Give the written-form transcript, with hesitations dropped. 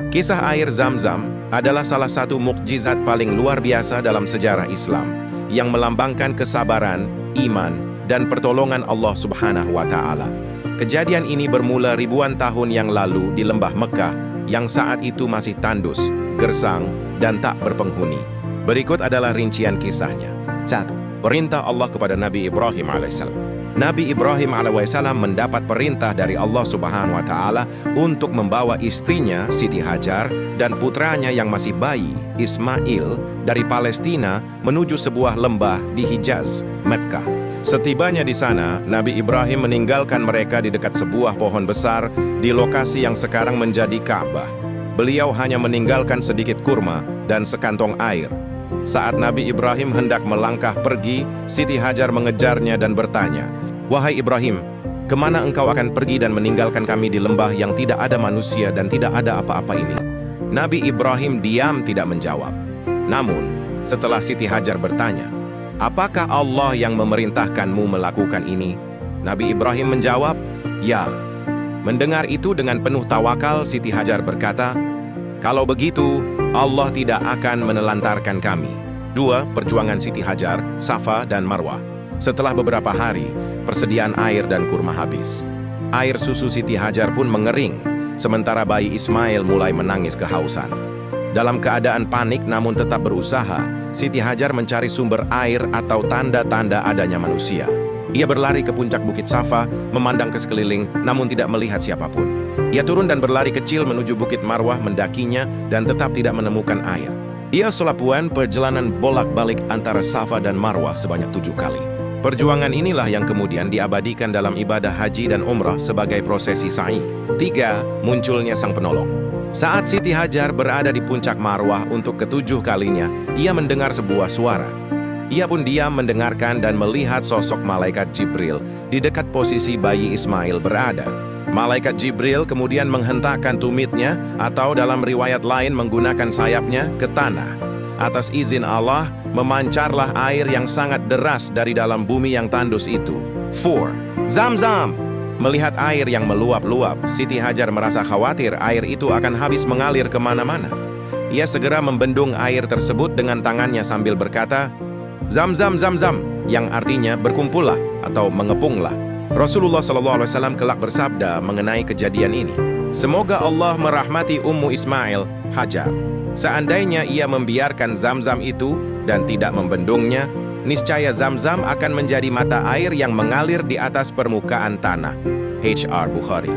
Kisah air Zam-Zam adalah salah satu mukjizat paling luar biasa dalam sejarah Islam yang melambangkan kesabaran, iman, dan pertolongan Allah Subhanahu wa Ta'ala. Kejadian ini bermula ribuan tahun yang lalu di lembah Mekah yang saat itu masih tandus, gersang, dan tak berpenghuni. Berikut adalah rincian kisahnya. 1. Perintah Allah kepada Nabi Ibrahim alaihissalam. Nabi Ibrahim alaihissalam mendapat perintah dari Allah Subhanahu wa Ta'ala untuk membawa istrinya Siti Hajar dan putranya yang masih bayi Ismail dari Palestina menuju sebuah lembah di Hijaz, Mekah. Setibanya di sana, Nabi Ibrahim meninggalkan mereka di dekat sebuah pohon besar di lokasi yang sekarang menjadi Ka'bah. Beliau hanya meninggalkan sedikit kurma dan sekantong air. Saat Nabi Ibrahim hendak melangkah pergi, Siti Hajar mengejarnya dan bertanya, "Wahai Ibrahim, kemana engkau akan pergi dan meninggalkan kami di lembah yang tidak ada manusia dan tidak ada apa-apa ini?" Nabi Ibrahim diam tidak menjawab. Namun, setelah Siti Hajar bertanya, "Apakah Allah yang memerintahkanmu melakukan ini?" Nabi Ibrahim menjawab, "Ya." Mendengar itu dengan penuh tawakal, Siti Hajar berkata, "Kalau begitu, Allah tidak akan menelantarkan kami." 2. Perjuangan Siti Hajar, Safa dan Marwah. Setelah beberapa hari, persediaan air dan kurma habis. Air susu Siti Hajar pun mengering, sementara bayi Ismail mulai menangis kehausan. Dalam keadaan panik namun tetap berusaha, Siti Hajar mencari sumber air atau tanda-tanda adanya manusia. Ia berlari ke puncak Bukit Safa, memandang ke sekeliling, namun tidak melihat siapapun. Ia turun dan berlari kecil menuju Bukit Marwah, mendakinya, dan tetap tidak menemukan air. Ia selapuan perjalanan bolak-balik antara Safa dan Marwah sebanyak 7 kali. Perjuangan inilah yang kemudian diabadikan dalam ibadah haji dan umrah sebagai prosesi sa'i. 3. Munculnya Sang Penolong. Saat Siti Hajar berada di puncak Marwah untuk ke-7 kalinya, ia mendengar sebuah suara. Ia pun diam mendengarkan dan melihat sosok malaikat Jibril di dekat posisi bayi Ismail berada. Malaikat Jibril kemudian menghentakkan tumitnya atau dalam riwayat lain menggunakan sayapnya ke tanah. Atas izin Allah, memancarlah air yang sangat deras dari dalam bumi yang tandus itu. 4. Zam-Zam. Melihat air yang meluap-luap, Siti Hajar merasa khawatir air itu akan habis mengalir kemana-mana. Ia segera membendung air tersebut dengan tangannya sambil berkata, "Zam-Zam, Zam-Zam," yang artinya berkumpullah atau mengepunglah. Rasulullah SAW kelak bersabda mengenai kejadian ini, "Semoga Allah merahmati Ummu Ismail, Hajar. Seandainya ia membiarkan Zam-Zam itu dan tidak membendungnya, niscaya Zam-Zam akan menjadi mata air yang mengalir di atas permukaan tanah." H.R. Bukhari.